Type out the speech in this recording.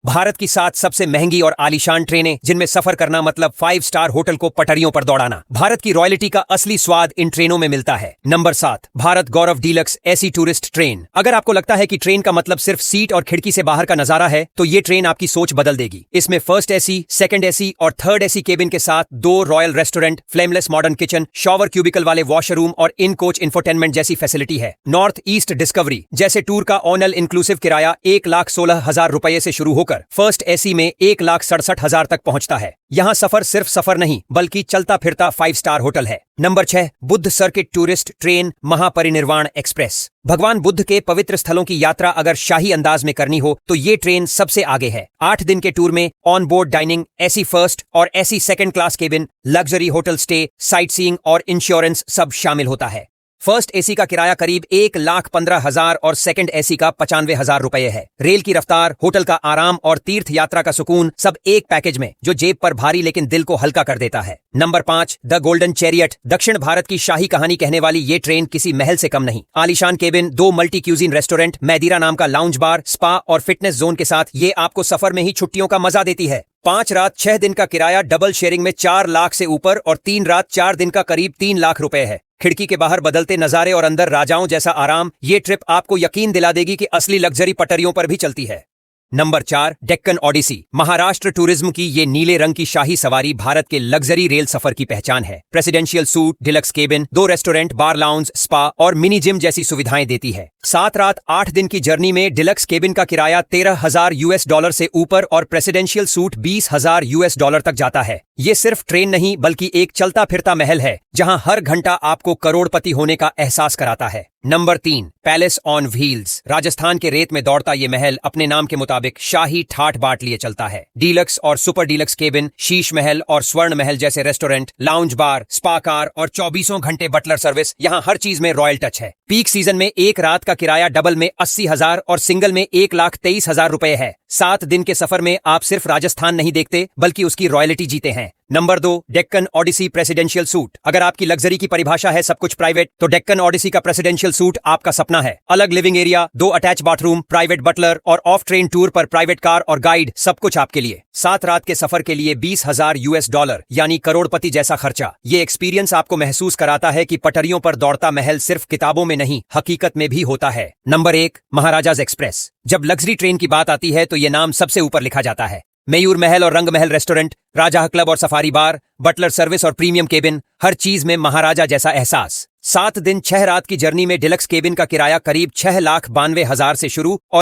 भारत की 7 सबसे महंगी और आलीशान ट्रेनें जिनमें सफर करना मतलब 5 स्टार होटल को पटरियों पर दौड़ाना। भारत की रॉयल्टी का असली स्वाद इन ट्रेनों में मिलता है। नंबर 7, भारत गौरव डीलक्स एसी टूरिस्ट ट्रेन। अगर आपको लगता है कि ट्रेन का मतलब सिर्फ सीट और खिड़की से बाहर का नजारा है, तो ये ट्रेन आपकी सोच बदल देगी। इसमें फर्स्ट एसी, सेकंड एसी और थर्ड एसी केबिन के साथ 2 royal restaurant, flameless modern kitchen, shower cubicle वाले वॉशरूम और इन कोच इंफोटेनमेंट जैसी फैसिलिटी है। नॉर्थ ईस्ट डिस्कवरी जैसे टूर का ऑनल इंक्लूसिव किराया 1,16,000 रुपए से शुरू होकर फर्स्ट एसी में 1,67,000 तक पहुंचता है। यहाँ सफर सिर्फ सफर नहीं बल्कि चलता फिरता 5 स्टार होटल है। Number 6, Buddha circuit tourist train Mahaparinirvan express. भगवान बुद्ध के पवित्र स्थलों की यात्रा अगर शाही अंदाज में करनी हो तो ये ट्रेन सबसे आगे है। 8 दिन के टूर में on board dining, AC first और AC second class cabin, luxury hotel stay, sightseeing और इंश्योरेंस सब शामिल होता है। फर्स्ट एसी का किराया करीब 1,15,000 और सेकंड एसी का 95,000 रुपए है। रेल की रफ्तार, होटल का आराम और तीर्थ यात्रा का सुकून सब एक पैकेज में, जो जेब पर भारी लेकिन दिल को हल्का कर देता है। Number 5, the golden chariot. दक्षिण भारत की शाही कहानी कहने वाली ये ट्रेन किसी महल से कम नहीं। आलीशान केबिन, 2 मल्टी क्यूजिन रेस्टोरेंट, मैदीरा नाम का लाउंज बार, स्पा और फिटनेस जोन के साथ ये आपको सफर में ही छुट्टियों का मजा देती है। 5 रात 6 दिन का किराया डबल शेयरिंग में 4 लाख से ऊपर और 3 रात 4 दिन का करीब 3 लाख रुपए है। खिड़की के बाहर बदलते नजारे और अंदर राजाओं जैसा आराम, ये ट्रिप आपको यकीन दिला देगी कि असली लग्जरी पटरियों पर भी चलती है। नंबर 4, डेक्कन ओडिसी। महाराष्ट्र टूरिज्म की ये नीले रंग की शाही सवारी भारत के लग्जरी रेल सफर की पहचान है। Presidential suite, deluxe cabin, 2 restaurant, bar lounge, spa और मिनी जिम जैसी सुविधाएं देती है। 7 रात 8 दिन की जर्नी में डिलक्स केबिन का किराया $13,000 से ऊपर और प्रेसिडेंशियल सूट $20,000 तक जाता है। ये सिर्फ ट्रेन नहीं बल्कि एक चलता फिरता महल है जहां हर घंटा आपको करोड़पति होने का एहसास कराता है। Number 3, palace on wheels. Rajasthan के रेत में दौड़ता ये महल अपने नाम के मुताबिक शाही ठाठ बाट लिए चलता है। डीलक्स और super deluxe cabin, Sheesh Mahal और स्वर्ण महल जैसे रेस्टोरेंट, लाउंज बार, स्पा कार और 24 घंटे बटलर सर्विस, यहाँ हर चीज में रॉयल टच है। पीक सीजन में एक रात का किराया डबल में 80,000 और सिंगल में 1,23,000 रुपए है। 7 दिन के सफर में आप सिर्फ राजस्थान नहीं देखते बल्कि उसकी रॉयल्टी जीते हैं। Number 2, Deccan Odyssey presidential suite. अगर आपकी लग्जरी की परिभाषा है सब कुछ प्राइवेट, तो डेक्कन ओडिसी का प्रेसिडेंशियल सूट आपका सपना है। अलग living area, 2 attach bathroom, private butler और ऑफ ट्रेन टूर पर प्राइवेट कार और गाइड, सब कुछ आपके लिए। 7 रात के सफर के लिए $20,000 यानी करोड़पति जैसा खर्चा। ये एक्सपीरियंस आपको महसूस कराता है कि पटरियों पर दौड़ता महल सिर्फ किताबों में नहीं हकीकत में भी होता है। Number 1, Maharajas express. जब लग्जरी ट्रेन की बात आती है तो ये नाम सबसे ऊपर लिखा जाता है। मयूर महल और रंग महल रेस्टोरेंट, राजा क्लब और सफारी बार, बटलर सर्विस और प्रीमियम केबिन, हर चीज में महाराजा जैसा एहसास। 7 दिन 6 रात की जर्नी में डिलक्स केबिन का किराया करीब 6,92,000 से शुरू और